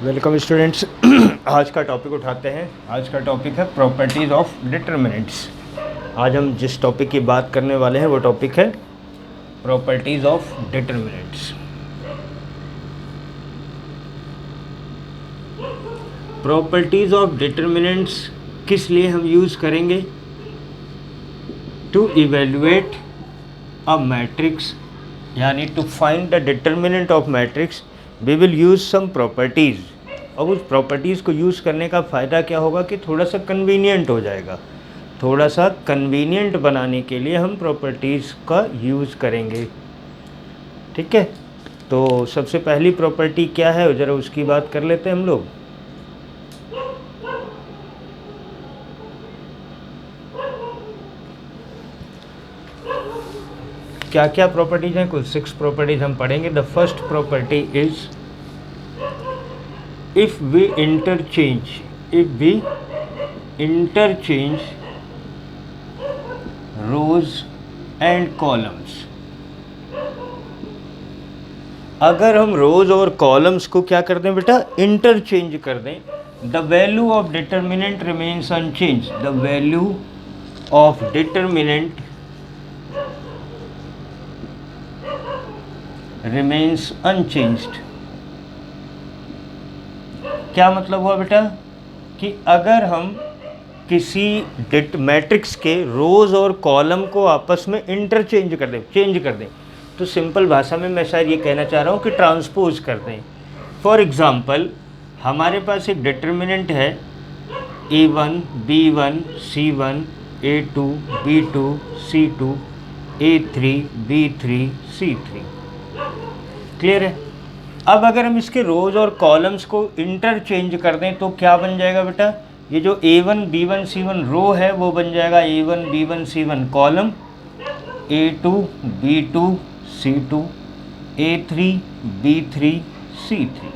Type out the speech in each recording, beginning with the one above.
Welcome students. आज का topic उठाते हैं। आज का टॉपिक है प्रॉपर्टीज़ ऑफ डिटर्मिनेंट्स। आज हम जिस टॉपिक की बात करने वाले हैं वो टॉपिक है properties of determinants. Properties of determinants किस लिए हम यूज़ करेंगे? टू इवेल्युएट अ मैट्रिक्स, यानी to find the determinant of matrix we will use some properties. अब उस प्रॉपर्टीज़ को यूज़ करने का फ़ायदा क्या होगा कि थोड़ा सा कन्वीनियंट हो जाएगा। थोड़ा सा कन्वीनियंट बनाने के लिए हम प्रॉपर्टीज़ का यूज़ करेंगे। ठीक है, तो सबसे पहली प्रॉपर्टी क्या है, ज़रा उसकी बात कर लेते हैं हम लोग। क्या क्या प्रॉपर्टीज़ हैं? कुल 6 प्रॉपर्टीज़ हम पढ़ेंगे। The first property is if we interchange rows and columns, अगर हम रोज और कॉलम्स को क्या कर दें बेटा, इंटरचेंज कर दें, the value of determinant remains unchange. The value of determinant remains unchanged. क्या मतलब हुआ बेटा कि अगर हम किसी मैट्रिक्स के रोज़ और कॉलम को आपस में इंटरचेंज कर दें, चेंज कर दें, तो सिंपल भाषा में मैं शायद ये कहना चाह रहा हूँ कि ट्रांसपोज कर दें। फॉर एग्ज़ाम्पल, हमारे पास एक डिटर्मिनेंट है A1 B1 C1 A2 B2 C2 A3 B3 C3। Clear है? अब अगर हम इसके रोज़ और कॉलम्स को इंटरचेंज कर दें तो क्या बन जाएगा बेटा, ये जो A1 B1 C1 रो है वो बन जाएगा A1 B1 C1 column, A2 B2 C2 A3 B3 C3।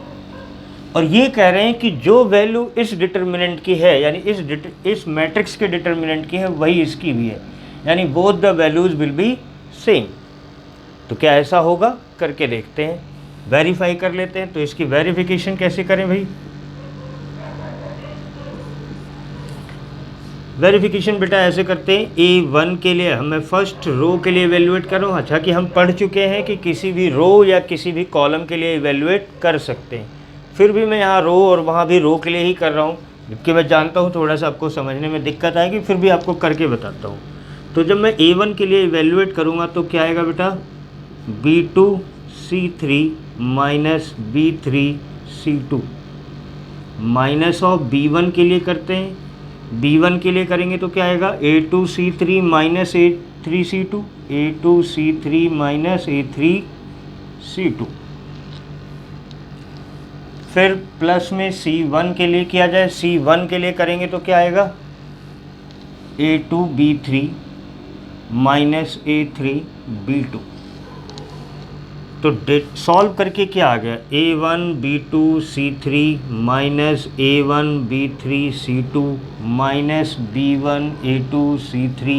और ये कह रहे हैं कि जो वैल्यू इस डिटर्मिनेंट की है, यानी इस मैट्रिक्स के डिटर्मिनेंट की है, वही इसकी भी है, यानी both the values will be same. तो क्या ऐसा होगा? करके देखते हैं, वेरीफाई कर लेते हैं। तो इसकी वेरिफिकेशन कैसे करें भाई? वेरिफिकेशन बेटा ऐसे करते हैं, A1 के लिए हमें फर्स्ट रो के लिए इवेल्युएट कर रहा हूँ। अच्छा कि हम पढ़ चुके हैं कि किसी भी रो या किसी भी कॉलम के लिए इवेल्युएट कर सकते हैं, फिर भी मैं यहाँ रो और वहाँ भी रो के लिए ही कर रहा हूँ, जबकि मैं जानता हूँ थोड़ा सा आपको समझने में दिक्कत आएगी, फिर भी आपको करके बताता हूँ। तो जब मैं A1 के लिए इवेल्युएट करूँगा तो क्या आएगा बेटा, B2 C3 minus B3 C2 minus of B1 के लिए करते हैं। B1 के लिए करेंगे तो क्या आएगा, A2 C3 minus A3 C2 A2 C3 minus A3 C2। फिर प्लस में C1 के लिए किया जाए, C1 के लिए करेंगे तो क्या आएगा, A2 B3 minus A3 B2। तो सॉल्व करके क्या आ गया, A1 B2 C3 minus A1 B3 C2 minus B1 A2 C3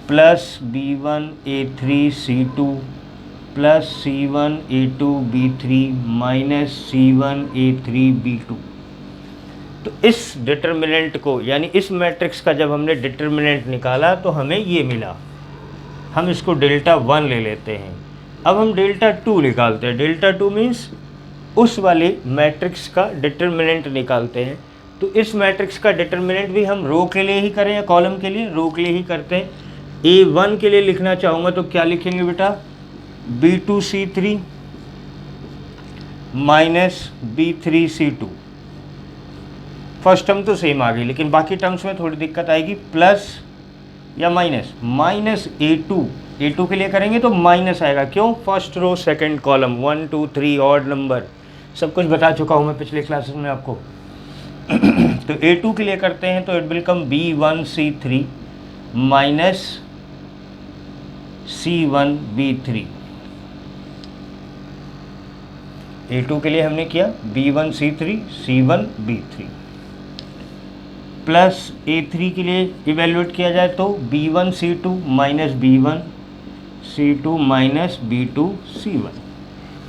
plus B1 A3 C2 plus C1 A2 B3 minus C1 A3 B2। तो इस डिटर्मिनेंट को, यानी इस मैट्रिक्स का जब हमने डिटर्मिनेंट निकाला तो हमें ये मिला। हम इसको डेल्टा 1 ले लेते हैं। अब हम डेल्टा 2 निकालते हैं। डेल्टा 2 मीन्स उस वाले मैट्रिक्स का डिटर्मिनेंट निकालते हैं। तो इस मैट्रिक्स का डिटर्मिनेंट भी हम रो के लिए ही करें या कॉलम के लिए, रो के लिए ही करते हैं। A1 के लिए लिखना चाहूँगा तो क्या लिखेंगे बेटा, B2 C3 minus B3 C2। First term तो सेम आ गई, लेकिन बाकी टर्म्स में थोड़ी दिक्कत आएगी, प्लस या माइनस A2 के लिए करेंगे तो माइनस आएगा। क्यों? First row second column, 1 2 3 odd number, सब कुछ बता चुका हूँ मैं पिछले क्लासेस में आपको। तो A2 के लिए करते हैं तो it will come B1 C3 minus C1 B3। A2 के लिए हमने किया B1 C3 C1 B3, plus A3 के लिए इवेल्युएट किया जाए तो B1 C2 minus B1 C2 minus B2 C1।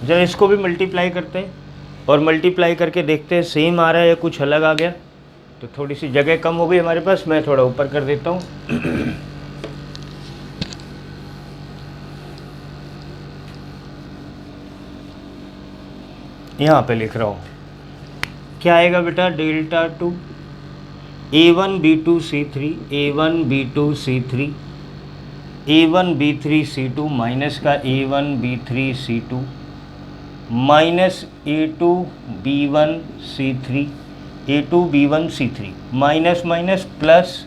जरा इसको भी मल्टीप्लाई करते हैं और मल्टीप्लाई करके देखते हैं सेम आ रहा है या कुछ अलग आ गया। तो थोड़ी सी जगह कम हो गई हमारे पास, मैं थोड़ा ऊपर कर देता हूँ। यहाँ पे लिख रहा हूँ, क्या आएगा बेटा, delta two A1B2C3 A1B2C3 A1B3C2 minus का A1B3C2 minus A2B1C3 A2B1C3 minus minus plus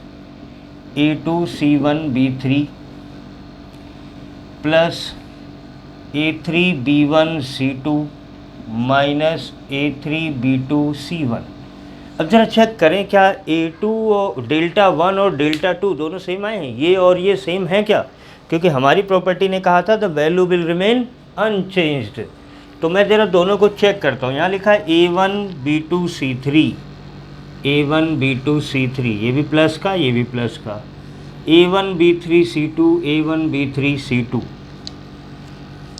A2C1B3 plus A3B1C2 minus A3B2C1। अब जरा चेक करें क्या A2 और डेल्टा 1 और डेल्टा 2 दोनों सेम आए हैं, ये और ये सेम हैं क्या? क्योंकि हमारी प्रॉपर्टी ने कहा था the value will remain unchanged. तो मैं जरा दोनों को चेक करता हूँ। यहाँ लिखा है A1B2C3 A1B2C3, ये भी प्लस का ये भी प्लस का, A1B3C2 A1B3C2।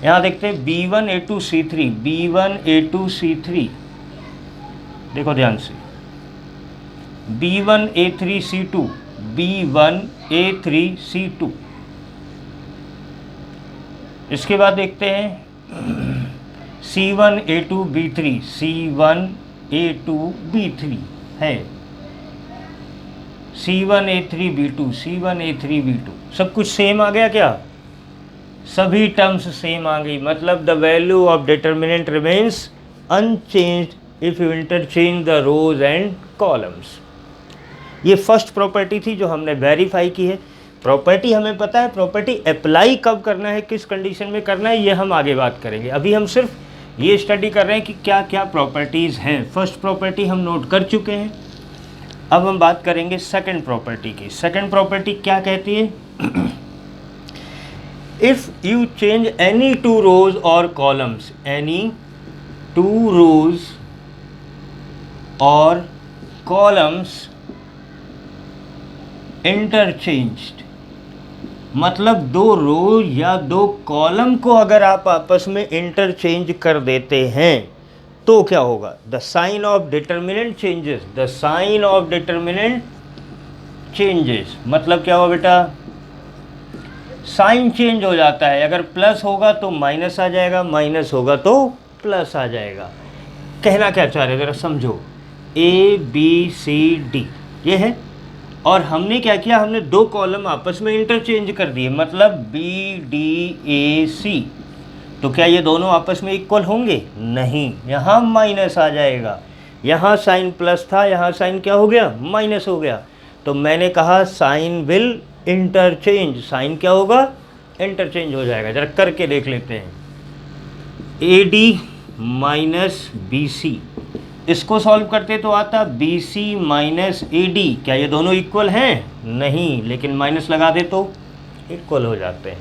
यहाँ देखते हैं B1A2C3 B1A2C3, देखो ध्यान से, B1A3C2 B1A3C2। इसके बाद देखते हैं C1A2B3 C1A2B3 है, C1A3B2 C1A3B2, सब कुछ सेम आ गया क्या? सभी टर्म्स सेम आ गई, मतलब the value of determinant remains unchanged if you interchange the rows and columns. ये फर्स्ट प्रॉपर्टी थी जो हमने वेरीफाई की है। प्रॉपर्टी हमें पता है, प्रॉपर्टी अप्लाई कब करना है, किस कंडीशन में करना है, ये हम आगे बात करेंगे। अभी हम सिर्फ ये स्टडी कर रहे हैं कि क्या क्या प्रॉपर्टीज़ हैं। फर्स्ट प्रॉपर्टी हम नोट कर चुके हैं, अब हम बात करेंगे सेकंड प्रॉपर्टी की। सेकंड प्रॉपर्टी क्या कहती है? If you change any two rows or columns, any two rows or columns interchanged, मतलब दो रो या दो कॉलम को अगर आप आपस में इंटरचेंज कर देते हैं तो क्या होगा? The sign of determinant changes, the sign of determinant changes, मतलब क्या होगा बेटा? साइन चेंज हो जाता है। अगर प्लस होगा तो माइनस आ जाएगा, माइनस होगा तो प्लस आ जाएगा। कहना क्या चाह रहे ज़रा समझो, ABCD ये है, और हमने क्या किया, हमने दो कॉलम आपस में इंटरचेंज कर दिए, मतलब BDAC। तो क्या ये दोनों आपस में इक्वल होंगे? नहीं, यहाँ माइनस आ जाएगा। यहाँ साइन प्लस था, यहाँ साइन क्या हो गया? माइनस हो गया। तो मैंने कहा साइन विल इंटरचेंज, साइन क्या होगा? इंटरचेंज हो जाएगा। जरा करके देख लेते हैं। AD माइनस BC, इसको सॉल्व करते तो आता BC माइनस AD। क्या ये दोनों इक्वल हैं? नहीं, लेकिन माइनस लगा दे तो इक्वल हो जाते हैं।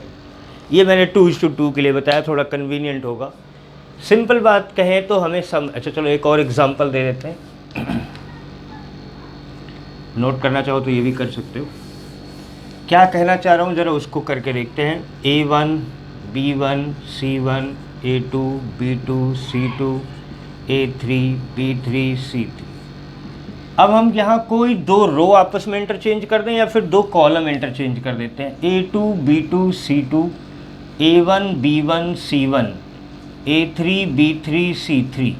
ये मैंने 2:2 के लिए बताया, थोड़ा कन्वीनियंट होगा। सिंपल बात कहें तो हमें अच्छा चलो एक और एग्जांपल दे देते हैं। नोट करना चाहो तो ये भी कर सकते हो। क्या कहना चाह रहा हूँ ज़रा उसको करके देखते हैं। A1 B1 C1 A2 B2 C2 A3 B3 C3। अब हम यहाँ कोई दो रो आपस में इंटरचेंज कर दें या फिर दो कॉलम इंटरचेंज कर देते हैं। A2 B2 C2 A1 B1 C1 A3 B3 C3।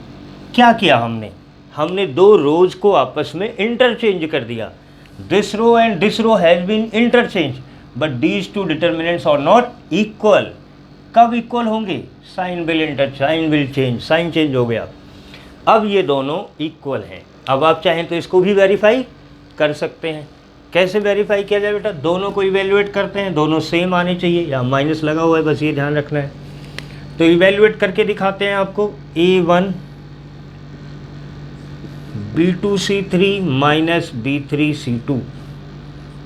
क्या किया हमने? हमने दो रोज को आपस में इंटरचेंज कर दिया। This row and this row has been interchange but these two determinants are not equal. कब इक्वल होंगे? Sign will change, sign change हो गया। अब ये दोनों इक्वल हैं। अब आप चाहें तो इसको भी वेरीफाई कर सकते हैं। कैसे वेरीफाई किया जाए बेटा? दोनों को इवेल्युएट करते हैं, दोनों सेम आने चाहिए। या माइनस लगा हुआ है, बस ये ध्यान रखना है। तो इवेल्युएट करके दिखाते हैं आपको। A1 B2 C3 minus B3 C2,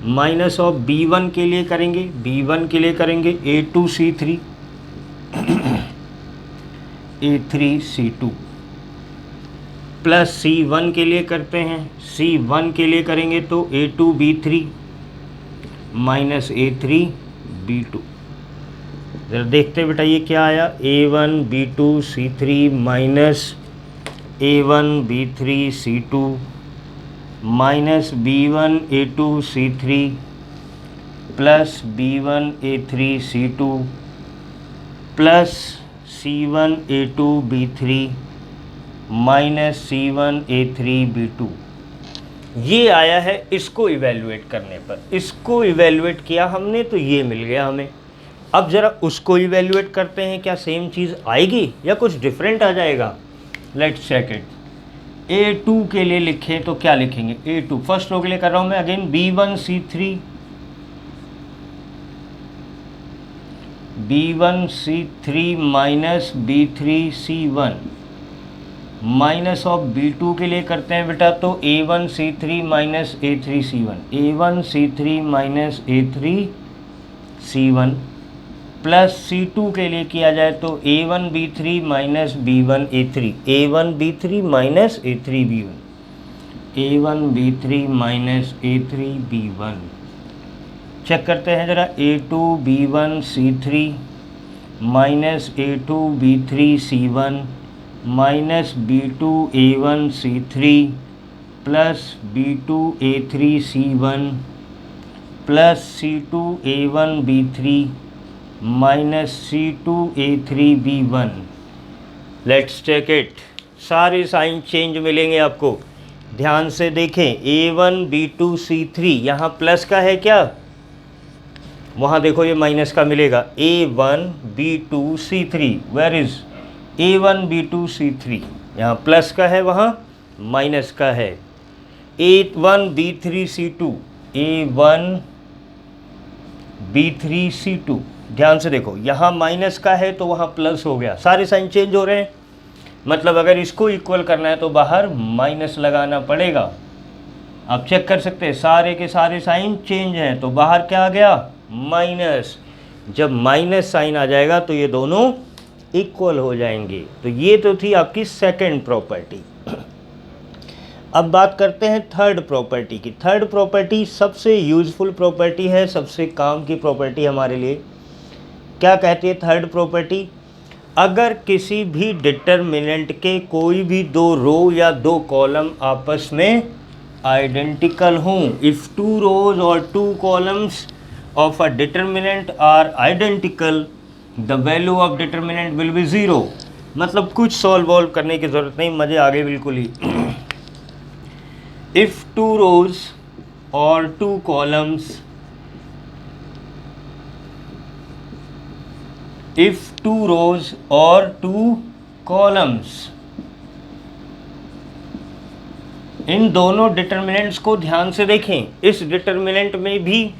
minus of B1 के लिए करेंगे, B1 के लिए करेंगे A2 C3 A3 C2, plus C1 के लिए करते हैं, C1 के लिए करेंगे तो A2 B3 minus A3 B2। जरा देखते बेटा ये क्या आया। A1 B2 C3 minus A1B3C2 minus B1A2C3 plus B1A3C2 plus C1A2B3 minus C1A3B2। ये आया है इसको इवेल्युएट करने पर। इसको इवेल्युएट किया हमने तो ये मिल गया हमें। अब ज़रा उसको इवेल्युएट करते हैं, क्या सेम चीज़ आएगी या कुछ डिफरेंट आ जाएगा। Let's check it. A2 के लिए लिखें तो क्या लिखेंगे, A2 फर्स्ट रो के लिए कर रहा हूँ मैं again, B1C3 minus B3C1 minus of B2 के लिए करते हैं बेटा तो A1C3 minus A3C1, A1C3 minus A3C1 plus C2 के लिए किया जाए तो A1B3 minus B1A3, A1B3 minus A3B1, A1B3 minus A3B1। Check करते हैं ज़रा, A2B1C3 minus A2B3C1 minus B2A1C3 plus B2A3C1 plus C2A1B3 minus C2A3B1। Let's check it. सारे sign change मिलेंगे आपको, ध्यान से देखें। A1B2C3 यहाँ प्लस का है क्या, वहाँ देखो ये माइनस का मिलेगा। A1B2C3 वेयर इज A1B2C3, यहाँ प्लस का है वहाँ माइनस का है। A1B3C2, A1B3C2 ध्यान से देखो, यहाँ माइनस का है तो वहाँ प्लस हो गया, सारे साइन चेंज हो रहे हैं। मतलब अगर इसको इक्वल करना है तो बाहर माइनस लगाना पड़ेगा। आप चेक कर सकते हैं सारे के सारे साइन चेंज हैं, तो बाहर क्या आ गया, माइनस। जब माइनस साइन आ जाएगा तो ये दोनों इक्वल हो जाएंगे। तो ये तो थी आपकी सेकंड प्रॉपर्टी। अब बात करते हैं थर्ड प्रॉपर्टी की। थर्ड प्रॉपर्टी सबसे यूजफुल प्रॉपर्टी है, सबसे काम की प्रॉपर्टी हमारे लिए। क्या कहती है थर्ड प्रॉपर्टी, अगर किसी भी डिटरमिनेंट के कोई भी दो रो या दो कॉलम आपस में आइडेंटिकल हों, इफ़ टू रोज और two columns of a determinant are identical, the value of determinant will be zero. मतलब कुछ सॉल्व करने की ज़रूरत नहीं, मज़े आ गए बिल्कुल ही। इफ़ टू रोज और two columns, if two rows or two columns, इन दोनों डिटरमिनेंट्स को ध्यान से देखें। इस डिटरमिनेंट में भी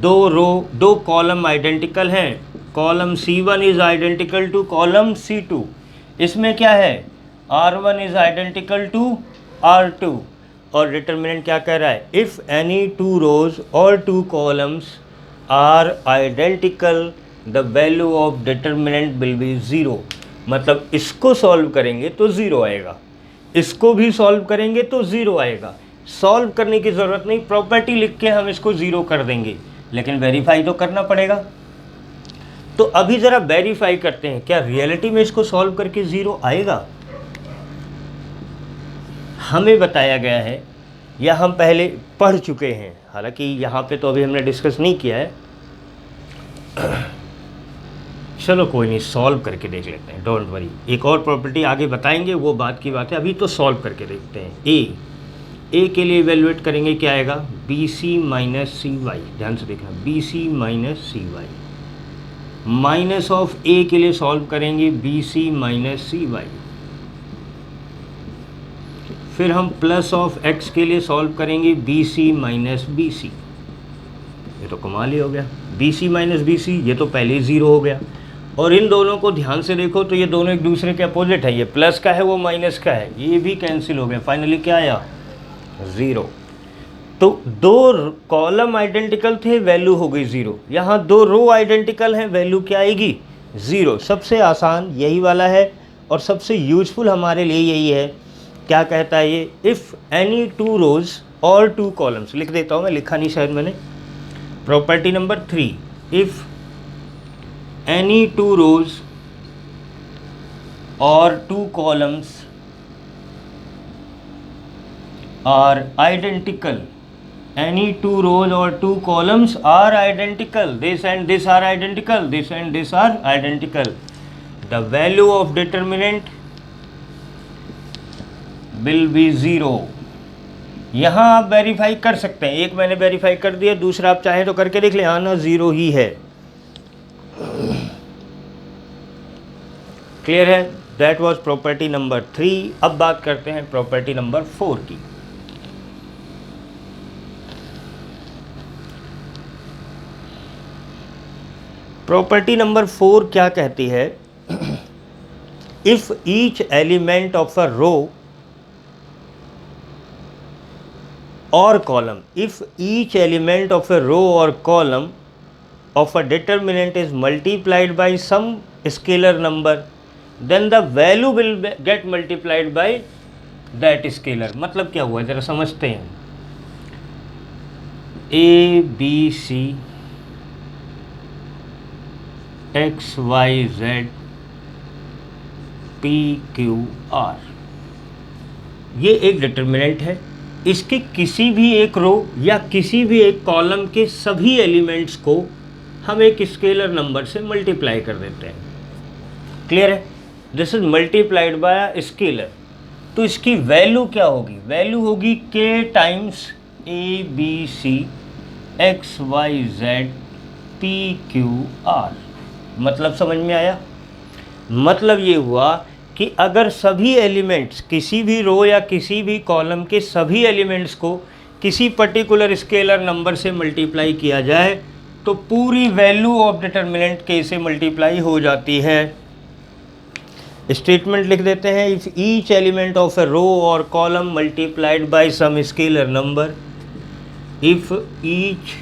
दो रो दो कॉलम आइडेंटिकल हैं। Column C1 is identical to column C2। इसमें क्या है, R1 is identical to R2। और डिटरमिनेंट क्या कह रहा है, इफ़ एनी टू रोज और two columns are identical the value of determinant will be zero. मतलब इसको सॉल्व करेंगे तो ज़ीरो आएगा, इसको भी सॉल्व करेंगे तो ज़ीरो आएगा। सॉल्व करने की ज़रूरत नहीं, प्रॉपर्टी लिख के हम इसको ज़ीरो कर देंगे, लेकिन वेरीफाई तो करना पड़ेगा। तो अभी ज़रा वेरीफाई करते हैं, क्या रियलिटी में इसको सॉल्व करके ज़ीरो आएगा। हमें बताया गया है या हम पहले पढ़ चुके हैं, हालांकि यहाँ पे तो अभी हमने डिस्कस नहीं किया है। चलो कोई नहीं, सॉल्व करके देख लेते हैं, डोंट वरी। एक और प्रॉपर्टी आगे बताएंगे, वो बात की बात है, अभी तो सॉल्व करके देखते हैं। ए के लिए इवेल्युएट करेंगे, क्या आएगा, BC माइनस CY। ध्यान से देखना, BC minus CY। Minus of A के लिए सॉल्व करेंगे, BC माइनस CY। फिर हम प्लस ऑफ X के लिए सॉल्व करेंगे, BC माइनस BC। ये तो कमाल ही हो गया, BC माइनस BC, ये तो पहले ही ज़ीरो हो गया। और इन दोनों को ध्यान से देखो तो ये दोनों एक दूसरे के अपोजिट है, ये प्लस का है वो माइनस का है, ये भी कैंसिल हो गया। फाइनली क्या आया, ज़ीरो। तो दो कॉलम आइडेंटिकल थे, वैल्यू हो गई ज़ीरो। यहाँ दो रो आइडेंटिकल हैं, वैल्यू क्या आएगी, ज़ीरो। सबसे आसान यही वाला है और सबसे यूजफुल हमारे लिए यही है। क्या कहता है ये, इफ़ एनी टू रोज और टू कॉलम्स, लिख देता हूँ मैं, लिखा नहीं शायद मैंने। Property number 3, if any two rows और two columns are identical, any two rows or two columns are identical, this and this are identical, this and this are identical, the value of determinant will be 0। यहाँ आप verify कर सकते हैं, एक मैंने verify कर दिया, दूसरा आप चाहें तो करके देख लें, हाँ ना 0 ही है। क्लियर है? That was property number 3। अब बात करते हैं प्रॉपर्टी नंबर 4 की। प्रॉपर्टी नंबर 4 क्या कहती है? If each element of a row or column, if each element of a row or column of a determinant is multiplied by some scalar number, then the value will get multiplied by that scalar। मतलब क्या हुआ जरा समझते हैं। A B C X Y Z P Q R ये एक determinant है। इसके किसी भी एक रो या किसी भी एक कॉलम के सभी एलिमेंट्स को हम एक स्केलर नंबर से मल्टीप्लाई कर देते हैं। क्लियर है? This is multiplied by scalar. तो इसकी वैल्यू क्या होगी? वैल्यू होगी k times A B C X Y Z P Q R। मतलब समझ में आया? मतलब ये हुआ कि अगर सभी एलिमेंट्स, किसी भी रो या किसी भी कॉलम के सभी एलिमेंट्स को किसी पर्टिकुलर स्केलर नंबर से मल्टीप्लाई किया जाए तो पूरी वैल्यू ऑफ डिटर्मिनेंट के से मल्टीप्लाई हो जाती है। स्टेटमेंट लिख देते हैं, if each element of a row or column multiplied by some scalar number, if each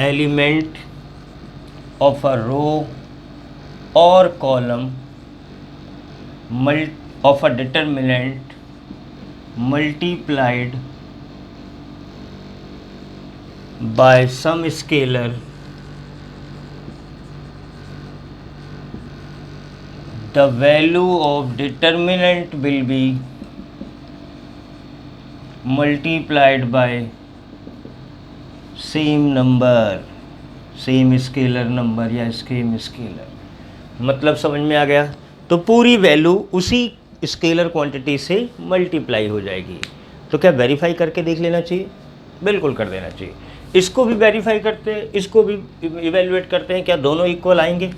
element of a row or column of a determinant multiplied by some scalar, the value of determinant will be multiplied by same number, same scalar number या same scalar। मतलब समझ में आ गया? तो पूरी value उसी scalar quantity से multiply हो जाएगी। तो क्या वेरीफाई करके देख लेना चाहिए? बिल्कुल कर देना चाहिए। इसको भी वेरीफाई करते हैं, इसको भी इवेल्युएट करते हैं, क्या दोनों इक्वल आएंगे?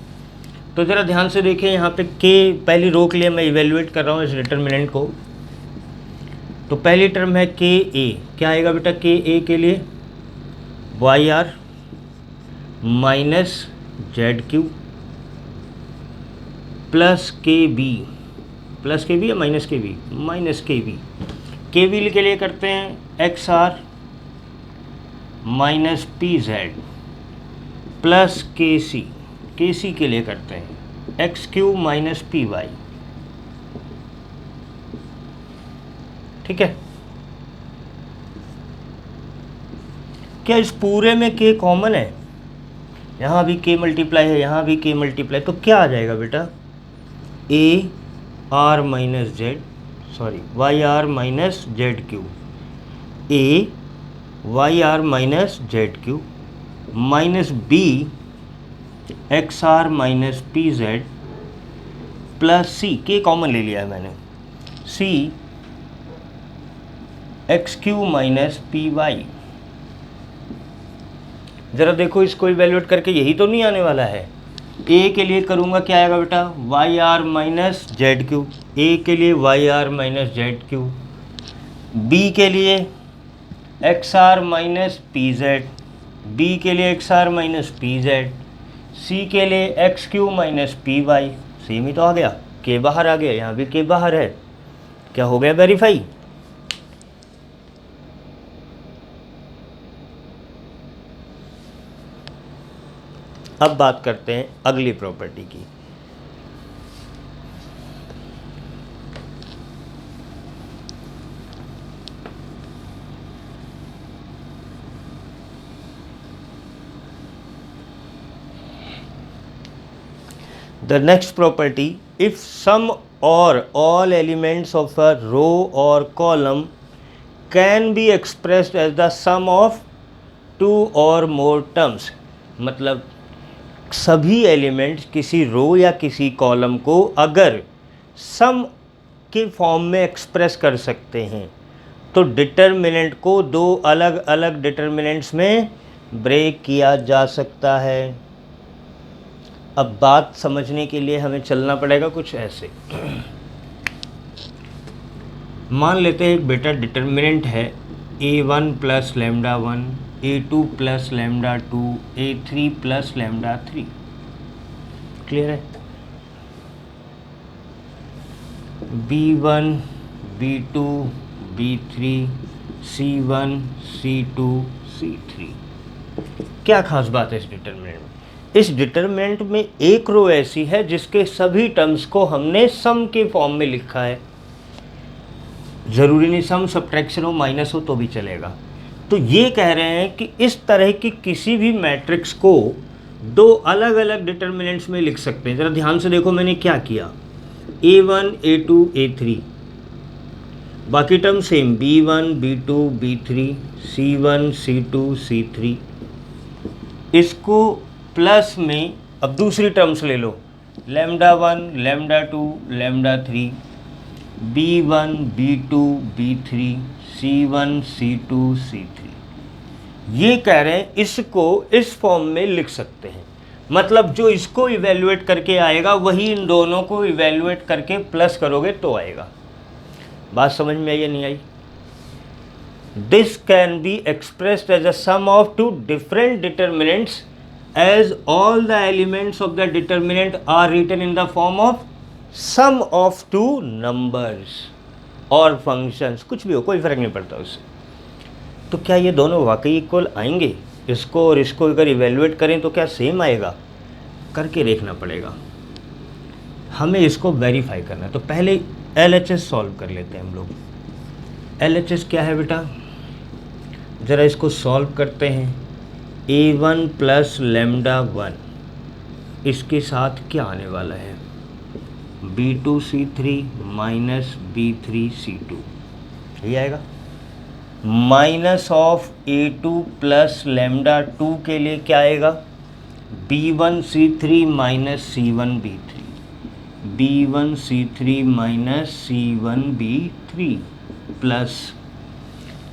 तो ज़रा ध्यान से देखें, यहाँ पे k पहली रो के लिए मैं इवेल्युएट कर रहा हूँ इस डिटर्मिनेंट को। तो पहली टर्म है k a, क्या आएगा बेटा k a के लिए? Y are minus Z q plus k b या minus k b? Minus k b के लिए करते हैं x are minus P Z plus k c के लिए करते हैं x Q minus P y. ठीक है? क्या इस पूरे में k कॉमन है? यहाँ भी k मल्टीप्लाई है, यहाँ भी k मल्टीप्लाई, तो क्या आ जाएगा बेटा? A R minus Z, sorry Y are minus Z Q, A Y are minus Z Q minus B X are minus P Z plus C, के कॉमन ले लिया है मैंने, C X Q minus P Y. ज़रा देखो इसको evaluate करके, यही तो नहीं आने वाला है। ए के लिए करूँगा, क्या आएगा बेटा? Y are minus Z Q, A के लिए Y are minus Z Q, B के लिए X are minus P Z, B के लिए X are minus P Z, C के लिए X Q minus P Y. Same ही तो आ गया, के बाहर आ गया, यहाँ भी के बाहर है, क्या हो गया? वेरीफाई। अब बात करते हैं अगली प्रॉपर्टी की। The next property, if some or all elements of a row or column can be expressed as the sum of two और मोर टर्म्स, मतलब सभी एलिमेंट्स किसी रो या किसी कॉलम को अगर सम के फॉर्म में एक्सप्रेस कर सकते हैं तो डिटर्मिनेंट को दो अलग अलग डिटर्मिनेंट्स में ब्रेक किया जा सकता है। अब बात समझने के लिए हमें चलना पड़ेगा कुछ ऐसे। मान लेते हैं एक बेटा डिटर्मिनेंट है a1 plus lambda 1, a2 plus lambda 2, a3 plus lambda 3। Clear है? b1 b2 b3 c1 c2 c3। क्या खास बात है इस डिटर्मिनेंट में? इस डिटर्मिनेंट में एक रो ऐसी है जिसके सभी टर्म्स को हमने सम के फॉर्म में लिखा है। ज़रूरी नहीं सम सब्ट्रैक्शन हो, माइनस हो तो भी चलेगा। तो ये कह रहे हैं कि इस तरह की किसी भी मैट्रिक्स को दो अलग अलग डिटर्मिनेंट्स में लिख सकते हैं। ज़रा ध्यान से देखो मैंने क्या किया। a1 a2 a3, बाकी term same b1 b2 b3 c1 c2 c3। इसको प्लस में अब दूसरी टर्म्स ले लो, lambda 1 lambda 2 lambda 3, b1 b2 b3 c1 c2 c3। ये कह रहे हैं इसको इस फॉर्म में लिख सकते हैं, मतलब जो इसको इवेल्युएट करके आएगा वही इन दोनों को इवेल्युएट करके प्लस करोगे तो आएगा। बात समझ में आई या नहीं आई? This can be expressed as a sum of two different determinants as all the elements of the determinant are written in the form of sum of two numbers और functions, कुछ भी हो कोई फ़र्क नहीं पड़ता उससे। तो क्या ये दोनों वाकई इक्वल आएंगे? इसको और इसको अगर इवेल्युएट करें तो क्या सेम आएगा? करके देखना पड़ेगा, हमें इसको वेरीफाई करना है। तो पहले LHS सॉल्व कर लेते हैं हम लोग। LHS क्या है बेटा? ज़रा इसको सॉल्व करते हैं। a1 प्लस लैम्डा 1, इसके साथ क्या आने वाला है? b2 c3 minus b3 c2, ये आएगा। Minus of a2 plus lambda 2 के लिए क्या आएगा? b1 c3 minus c1 b3, b1 c3 minus c1 b3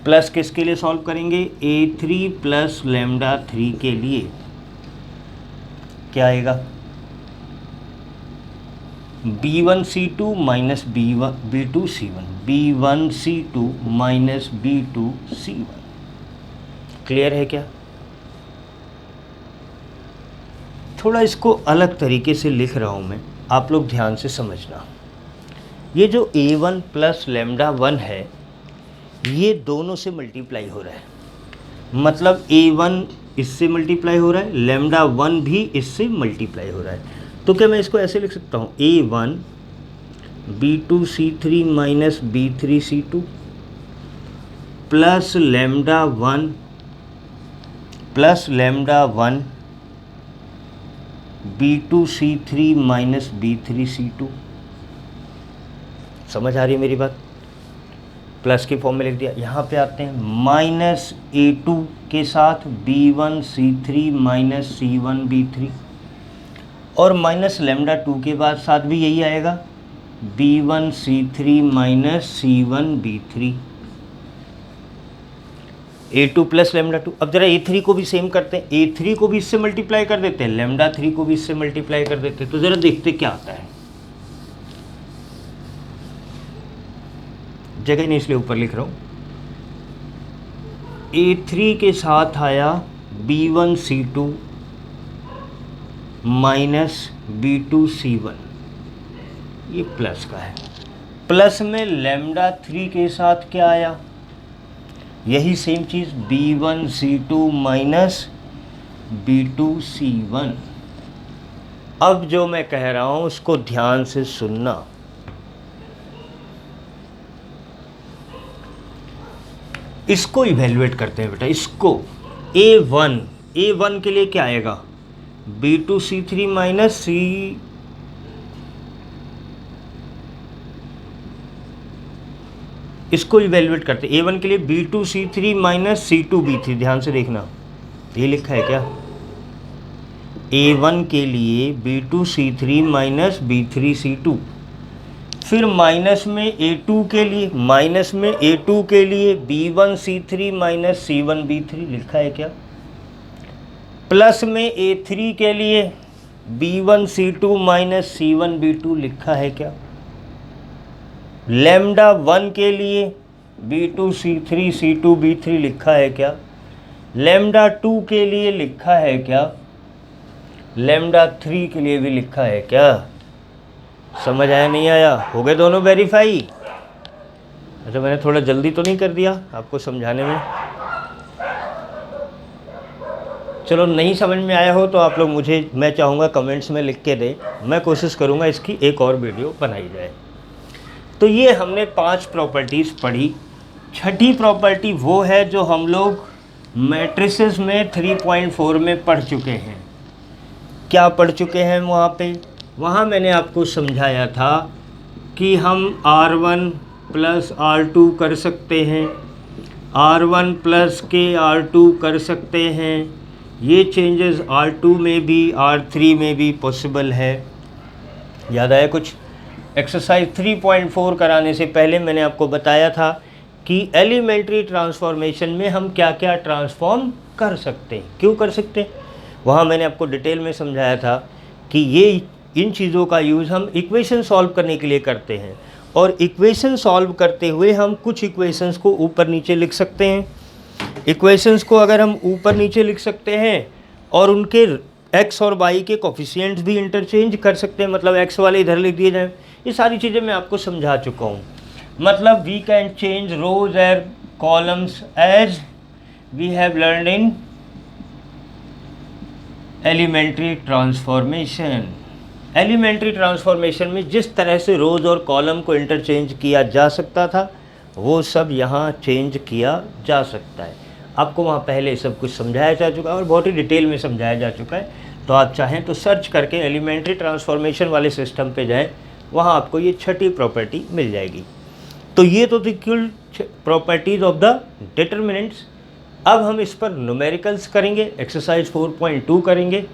plus किसके लिए सॉल्व करेंगे? a3 प्लस लैम्डा 3 के लिए क्या आएगा? b1 c2 minus b2 c1, b1 c2 minus b2 c1। Clear है क्या? थोड़ा इसको अलग तरीके से लिख रहा हूं मैं, आप लोग ध्यान से समझना। ये जो a1 प्लस लैम्डा 1 है ये दोनों से मल्टीप्लाई हो रहा है, मतलब a1 इससे मल्टीप्लाई हो रहा है, लैम्डा 1 भी इससे मल्टीप्लाई हो रहा है। तो क्या मैं इसको ऐसे लिख सकता हूँ? a1 b2 c3 minus b3 c2 plus lambda 1 b2 c3 minus b3 c2। समझ आ रही है मेरी बात? प्लस के फॉर्म में लिख दिया। यहाँ पे आते हैं माइनस a2 के साथ b1 c3 minus c1 b3, और माइनस लैम्डा 2 के बाद साथ भी यही आएगा, b1 c3 minus c1 b3, a2 plus lambda 2। अब जरा a3 को भी सेम करते हैं, a3 को भी इससे मल्टीप्लाई कर देते हैं, लैम्डा 3 को भी इससे मल्टीप्लाई कर देते हैं। तो जरा देखते क्या आता है। जगह नहीं इसलिए ऊपर लिख रहा हूँ। a3 के साथ आया b1 c2 minus b2 c1, ये प्लस का है। प्लस में लैम्डा 3 के साथ क्या आया? यही सेम चीज़ b1 c2 minus b2 c1। अब जो मैं कह रहा हूँ उसको ध्यान से सुनना। इसको इवेल्युएट करते हैं बेटा, इसको a1 के लिए क्या आएगा? b2 c3 माइनस इसको इवेल्युएट करते हैं। A1 के लिए B2C3 माइनस C2B3, ध्यान से देखना ये लिखा है क्या, A1 के लिए B2C3 माइनस B3C2। फिर माइनस में A2 के लिए, माइनस में A2 के लिए B1C3 माइनस C1B3 लिखा है क्या, प्लस में A3 के लिए B1C2 माइनस C1B2 लिखा है क्या, लैम्डा 1 के लिए B2C3 C2B3 लिखा है क्या, लैम्डा 2 के लिए लिखा है क्या, लैम्डा 3 के लिए भी लिखा है क्या। समझ आया नहीं आया, हो गए दोनों वेरीफाई। अच्छा मैंने थोड़ा जल्दी तो नहीं कर दिया आपको समझाने में। चलो नहीं समझ में आया हो तो आप लोग मुझे, मैं चाहूँगा कमेंट्स में लिख के दें, मैं कोशिश करूँगा इसकी एक और वीडियो बनाई जाए। तो ये हमने 5 प्रॉपर्टीज़ पढ़ी। छठी प्रॉपर्टी वो है जो हम लोग मैट्रिसेस में 3.4 में पढ़ चुके हैं। क्या पढ़ चुके हैं वहाँ पे? वहाँ मैंने आपको समझाया था कि हम R1 प्लस R2 कर सकते हैं, R1 प्लस के R2 कर सकते हैं। ये चेंजेस R2 में भी R3 में भी पॉसिबल है। याद आया कुछ? एक्सरसाइज 3.4 कराने से पहले मैंने आपको बताया था कि एलिमेंट्री ट्रांसफॉर्मेशन में हम क्या क्या ट्रांसफॉर्म कर सकते हैं, क्यों कर सकते हैं। वहाँ मैंने आपको डिटेल में समझाया था कि ये इन चीज़ों का यूज़ हम इक्वेशन सॉल्व करने के लिए करते हैं, और इक्वेशन सॉल्व करते हुए हम कुछ इक्वेशंस को ऊपर नीचे लिख सकते हैं। इक्वेशंस को अगर हम ऊपर नीचे लिख सकते हैं और उनके x और y के कोफिशिएंट्स भी इंटरचेंज कर सकते हैं, मतलब x वाले इधर लिख दिए जाएँ। ये सारी चीज़ें मैं आपको समझा चुका हूँ। मतलब we can change rows and columns as we have learn in elementary transformation. Elementary transformation में जिस तरह से रोज और कॉलम को इंटरचेंज किया जा सकता था वो सब यहाँ चेंज किया जा सकता है। आपको वहाँ पहले सब कुछ समझाया जा चुका है और बहुत ही डिटेल में समझाया जा चुका है। तो आप चाहें तो सर्च करके एलिमेंट्री ट्रांसफॉर्मेशन वाले सिस्टम पे जाएं, वहाँ आपको ये छठी प्रॉपर्टी मिल जाएगी। तो ये तो थी कुल प्रॉपर्टीज़ ऑफ द डिटर्मिनेंट्स। अब हम इस पर न्यूमेरिकल्स करेंगे, एक्सरसाइज 4.2 करेंगे।